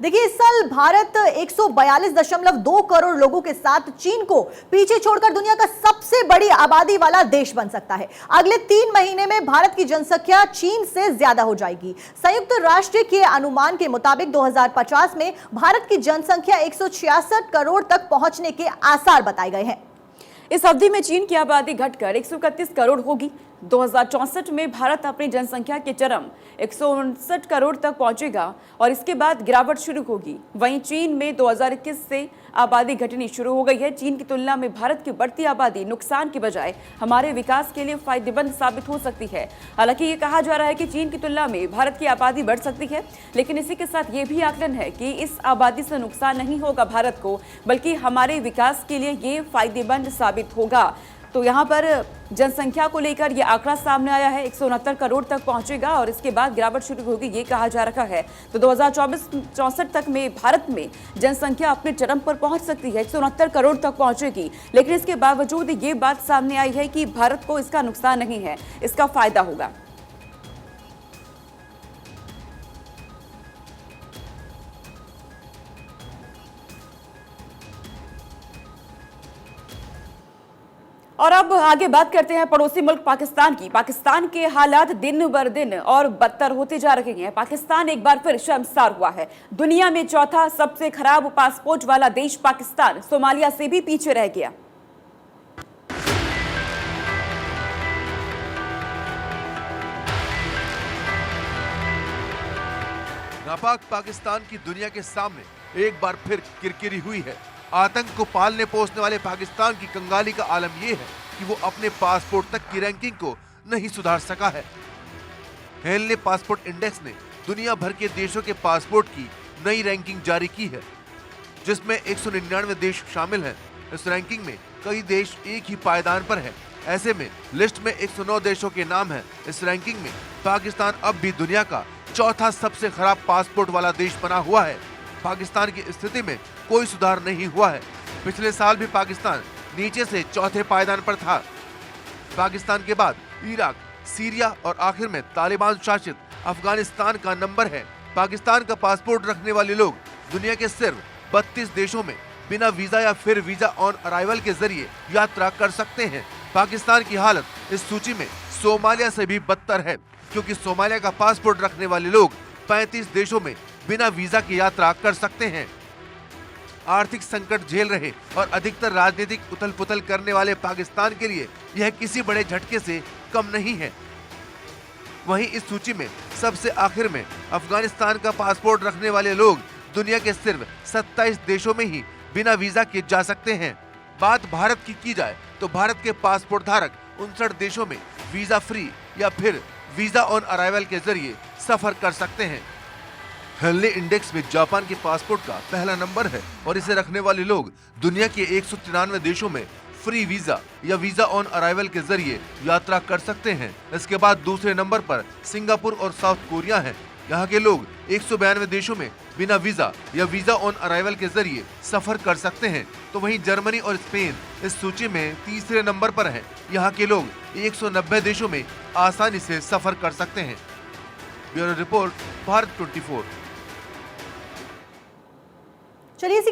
देखिए, इस साल भारत 142.2 करोड़ लोगों के साथ चीन को पीछे छोड़कर दुनिया का सबसे बड़ी आबादी वाला देश बन सकता है। अगले 3 महीने में भारत की जनसंख्या चीन से ज्यादा हो जाएगी। संयुक्त राष्ट्र के अनुमान के मुताबिक 2050 में भारत की जनसंख्या 166 करोड़ तक पहुंचने के आसार बताए गए हैं। इस अवधि में चीन की आबादी घटकर 131 करोड़ होगी। 2064 में भारत अपनी जनसंख्या के चरम 159 करोड़ तक पहुंचेगा और इसके बाद गिरावट शुरू होगी। वहीं चीन में 2021 से आबादी घटनी शुरू हो गई है। चीन की तुलना में भारत की बढ़ती आबादी नुकसान की बजाय हमारे विकास के लिए फायदेमंद साबित हो सकती है। हालांकि ये कहा जा रहा है कि चीन की तुलना में भारत की आबादी बढ़ सकती है, लेकिन इसी के साथ ये भी आकलन है कि इस आबादी से नुकसान नहीं होगा भारत को, बल्कि हमारे विकास के लिए ये फायदेमंद साबित होगा। तो यहाँ पर जनसंख्या को लेकर यह आंकड़ा सामने आया है, 169 करोड़ तक पहुंचेगा और इसके बाद गिरावट शुरू होगी, ये कहा जा रहा है। तो 2024-64 तक में भारत में जनसंख्या अपने चरम पर पहुंच सकती है, 169 करोड़ तक पहुंचेगी। लेकिन इसके बावजूद ये बात सामने आई है कि भारत को इसका नुकसान नहीं है, इसका फायदा होगा। और अब आगे बात करते हैं पड़ोसी मुल्क पाकिस्तान की। पाकिस्तान के हालात दिन बर दिन और बदतर होते जा रहे हैं। पाकिस्तान एक बार फिर शर्मसार हुआ है। दुनिया में चौथा सबसे खराब पासपोर्ट वाला देश पाकिस्तान सोमालिया से भी पीछे रह गया। नापाक पाकिस्तान की दुनिया के सामने एक बार फिर किरकिरी हुई है। आतंक को पालने पोसने वाले पाकिस्तान की कंगाली का आलम यह है कि वो अपने पासपोर्ट तक की रैंकिंग को नहीं सुधार सका है। हेनले पासपोर्ट इंडेक्स ने दुनिया भर के देशों के पासपोर्ट की नई रैंकिंग जारी की है, जिसमें 199 देश शामिल हैं। इस रैंकिंग में कई देश एक ही पायदान पर है। ऐसे में लिस्ट में 109 देशों के नाम हैं। इस रैंकिंग में पाकिस्तान अब भी दुनिया का चौथा सबसे खराब पासपोर्ट वाला देश बना हुआ है। पाकिस्तान की स्थिति में कोई सुधार नहीं हुआ है। पिछले साल भी पाकिस्तान नीचे से चौथे पायदान पर था। पाकिस्तान के बाद इराक, सीरिया और आखिर में तालिबान शासित अफगानिस्तान का नंबर है। पाकिस्तान का पासपोर्ट रखने वाले लोग दुनिया के सिर्फ 32 देशों में बिना वीजा या फिर वीजा ऑन अराइवल के जरिए यात्रा कर सकते हैं। पाकिस्तान की हालत इस सूची में सोमालिया से भी बदतर है, क्योंकि सोमालिया का पासपोर्ट रखने वाले लोग 35 देशों में बिना वीजा की यात्रा कर सकते हैं। आर्थिक संकट झेल रहे और अधिकतर राजनीतिक उथल पुथल करने वाले पाकिस्तान के लिए यह किसी बड़े झटके से कम नहीं है। वहीं इस सूची में सबसे आखिर में अफगानिस्तान का पासपोर्ट रखने वाले लोग दुनिया के सिर्फ 27 देशों में ही बिना वीजा के जा सकते हैं। बात भारत की जाए तो भारत के पासपोर्ट धारक 59 देशों में वीजा फ्री या फिर वीजा ऑन अराइवल के जरिए सफर कर सकते हैं। हेनले इंडेक्स में जापान के पासपोर्ट का पहला नंबर है और इसे रखने वाले लोग दुनिया के 193 देशों में फ्री वीजा या वीजा ऑन अराइवल के जरिए यात्रा कर सकते हैं। इसके बाद दूसरे नंबर पर सिंगापुर और साउथ कोरिया हैं। यहाँ के लोग 192 देशों में बिना वीजा या वीजा ऑन अराइवल के जरिए सफर कर सकते हैं। तो वहीं जर्मनी और स्पेन इस सूची में तीसरे नंबर पर है। यहाँ के लोग 190 देशों में आसानी से सफर कर सकते हैं। Bureau report, Bharat 24। चलिए